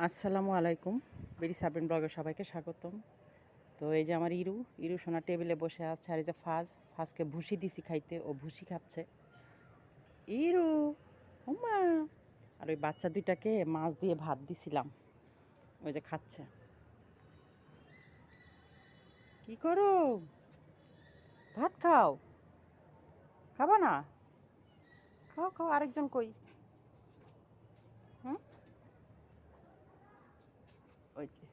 আসসালামু আলাইকুম। বেরি সাবরিন ব্লগে সবাইকে স্বাগতম। তো এই যে আমার ইরু সোনা টেবিলে বসে আছে, আর এই যে ফাজকে ভুসি দিছি খাইতে, ও ভুসি খাচ্ছে। ইরু ওমা, আর ওই বাচ্চা দুইটাকে মাছ দিয়ে ভাত দিছিলাম, ওই যে খাচ্ছে। কি করো? ভাত খাও, খাবা না? খাও খাও, আরেকজন কই? হুম, ওই যে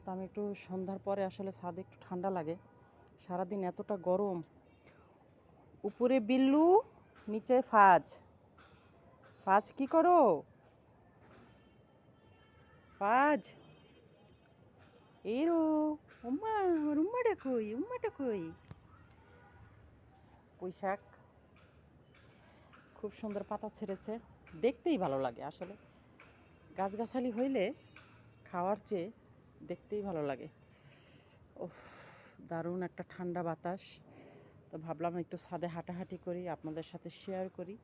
তো আমি একটু সন্ধ্যার পরে আসলে ছাদে একটু ঠান্ডা লাগে, সারাদিন এতটা গরম। উপরে বিল্লু, নিচে ফাজ। ফাজ কি করো? ফাজ, এরো, উম্মা, আমার উম্মাটা কই? পুঁইশাক খুব সুন্দর পাতা ছেড়েছে, দেখতেই ভালো লাগে আসলে। গাছগাছালি হইলে খাওয়ার চেয়ে দেখতেই ভালো লাগে। ওফ, দারুণ একটা ঠান্ডা বাতাস। তো ভাবলাম একটু ছাদে হাঁটাহাঁটি করি, আপনাদের সাথে শেয়ার করি।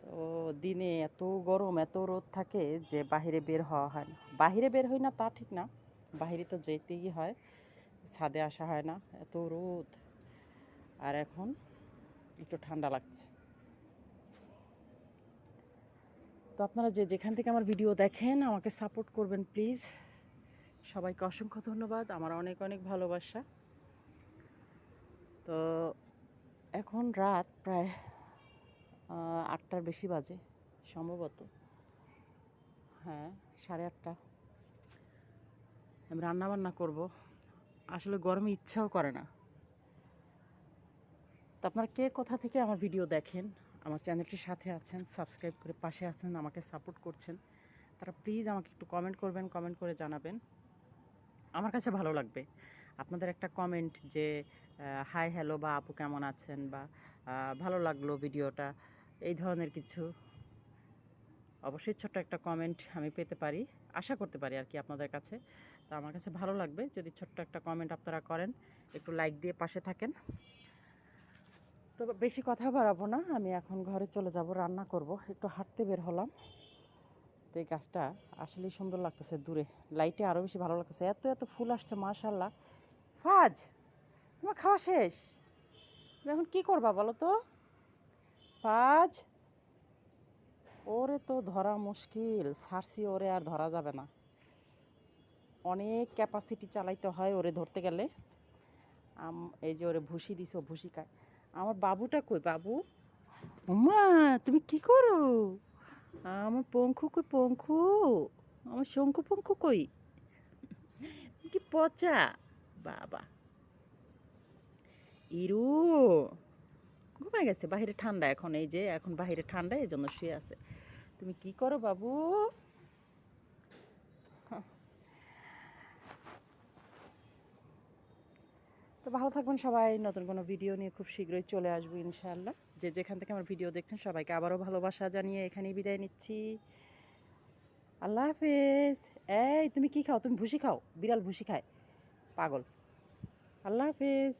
তো দিনে এত গরম, এত রোদ থাকে যে বাহিরে বের হওয়া হয় না। বাহিরে বের হই না তা ঠিক না, বাহিরে তো যেতেই হয়, ছাদে আসা হয় না, এত রোদ। আর এখন একটু ঠান্ডা লাগছে। তো আপনারা যে যেখান থেকে আমার ভিডিও দেখেন আমাকে সাপোর্ট করবেন প্লিজ। সবাইকে অসংখ্য ধন্যবাদ, আমার অনেক অনেক ভালোবাসা। তো এখন রাত প্রায় 8টার বেশি বাজে সম্ভবত, হ্যাঁ 8:30। আমি রান্নাবান্না করব, আসলে গরমে ইচ্ছাও করে না। তো আপনারা কে কোথা থেকে আমার ভিডিও দেখেন, আমার চ্যানেলটির সাথে আছেন, সাবস্ক্রাইব করে পাশে আছেন, আমাকে সাপোর্ট করছেন, তারা প্লিজ আমাকে একটু কমেন্ট করবেন, কমেন্ট করে জানাবেন। আমার কাছে ভালো লাগবে আপনাদের একটা কমেন্ট, যে হাই হ্যালো বা আপু কেমন আছেন, বা ভালো লাগলো ভিডিওটা, এই ধরনের কিছু অবশ্যই ছোট্ট একটা কমেন্ট আমি পেতে পারি, আশা করতে পারি আর কি আপনাদের কাছে। তো আমার কাছে ভালো লাগবে যদি ছোট্ট একটা কমেন্ট আপনারা করেন, একটু লাইক দিয়ে পাশে থাকেন। তো বেশি কথা বাড়াবো না, আমি এখন ঘরে চলে যাব, রান্না করব। একটু হাঁটতে বের হলাম। তো এই গাছটা আসলেই সুন্দর লাগতেছে, দূরে লাইটে আরও বেশি ভালো লাগতেছে, এত এত ফুল আসছে মাশাআল্লাহ। ফাজ, তোমার খাওয়া শেষ? তুমি এখন কী করবা বলো তো? ফাজ, ওরে তো ধরা মুশকিল, ছাড়ছি ওরে আর ধরা যাবে না, অনেক ক্যাপাসিটি চালাইতে হয় ওরে ধরতে গেলে। এই যে ওরে ভুসি দিছে, ও ভুসি খায়। আমার বাবুটা কই? বাবু, উম্মা, তুমি কি করো? আমার পঙ্খু কই? পঙ্খু, আমার শঙ্কু পঙ্খু কই? কি পচা বাবা। ইরু ঘুমায় গেছে, বাহিরে ঠান্ডা এখন, এই যে এখন বাহিরে ঠান্ডা, এই জন্য শুয়ে আছে। তুমি কি করো বাবু? তো ভালো থাকবেন সবাই, নতুন কোনো ভিডিও নিয়ে খুব শীঘ্রই চলে আসবো ইনশাআল্লাহ। যে যেখান থেকে আমার ভিডিও দেখছেন সবাইকে আবারও ভালোবাসা জানিয়ে এখানেই বিদায় নিচ্ছি। আল্লাহ হাফেজ। এই তুমি কি খাও? তুমি ভুসি খাও? বিড়াল ভুসি খায়, পাগল। আল্লাহ হাফেজ।